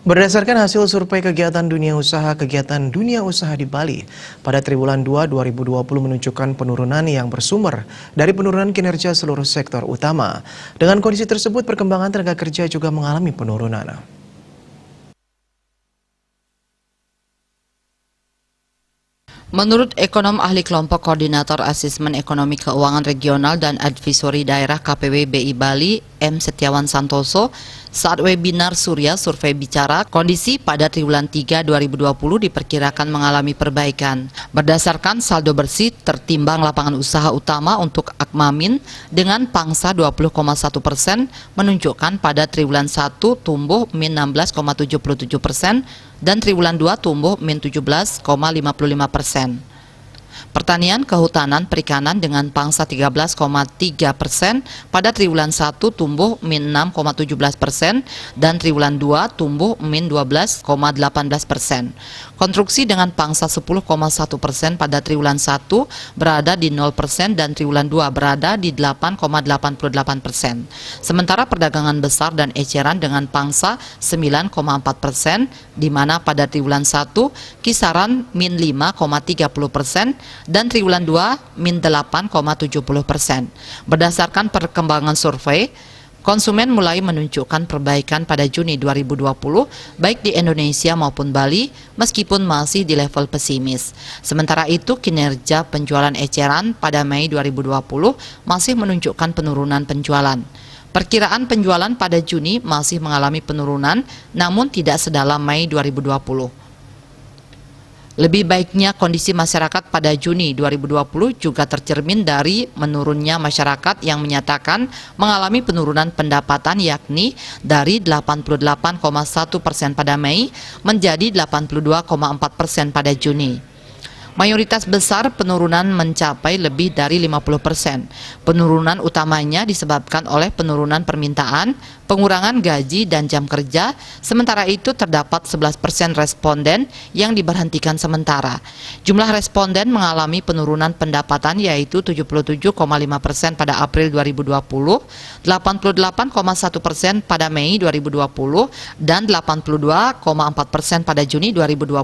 Berdasarkan hasil survei kegiatan dunia usaha di Bali, pada triwulan 2 2020 menunjukkan penurunan yang bersumber dari penurunan kinerja seluruh sektor utama. Dengan kondisi tersebut, perkembangan tenaga kerja juga mengalami penurunan. Menurut ekonom ahli kelompok koordinator asesmen ekonomi keuangan regional dan advisory daerah KPW BI Bali, M. Setiawan Santoso, saat webinar Surya Survei Bicara, kondisi pada triwulan 3 2020 diperkirakan mengalami perbaikan. Berdasarkan saldo bersih tertimbang lapangan usaha utama untuk Akmamin dengan pangsa 20,1% menunjukkan pada triwulan 1 tumbuh min 16,77% dan triwulan 2 tumbuh min 17,55%. Pertanian, kehutanan, perikanan dengan pangsa 13,3% pada triwulan 1 tumbuh min 6,17% dan triwulan 2 tumbuh min 12,18%. Konstruksi dengan pangsa 10,1% pada triwulan 1 berada di 0% dan triwulan 2 berada di 8,88%. Sementara perdagangan besar dan eceran dengan pangsa 9,4%, di mana pada triwulan 1 kisaran min 5,30% dan triwulan 2 min 8,70%. Berdasarkan perkembangan survei, konsumen mulai menunjukkan perbaikan pada Juni 2020 baik di Indonesia maupun Bali meskipun masih di level pesimis. Sementara itu kinerja penjualan eceran pada Mei 2020 masih menunjukkan penurunan penjualan. Perkiraan penjualan pada Juni masih mengalami penurunan namun tidak sedalam Mei 2020. Lebih baiknya kondisi masyarakat pada Juni 2020 juga tercermin dari menurunnya masyarakat yang menyatakan mengalami penurunan pendapatan yakni dari 88,1% pada Mei menjadi 82,4% pada Juni. Mayoritas besar penurunan mencapai lebih dari 50%. Penurunan utamanya disebabkan oleh penurunan permintaan, pengurangan gaji dan jam kerja, sementara itu terdapat 11% responden yang diberhentikan sementara. Jumlah responden mengalami penurunan pendapatan yaitu 77,5% pada April 2020, 88,1% pada Mei 2020, dan 82,4% pada Juni 2020.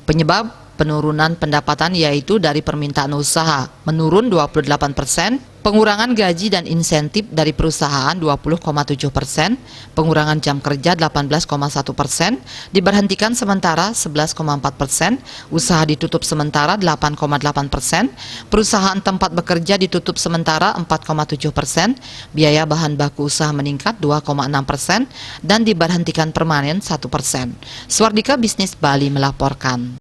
Penyebab penurunan pendapatan yaitu dari permintaan usaha menurun 28%, pengurangan gaji dan insentif dari perusahaan 20,7%, pengurangan jam kerja 18,1%, diberhentikan sementara 11,4%, usaha ditutup sementara 8,8%, perusahaan tempat bekerja ditutup sementara 4,7%, biaya bahan baku usaha meningkat 2,6%, dan diberhentikan permanen 1%. Swardika Bisnis Bali melaporkan.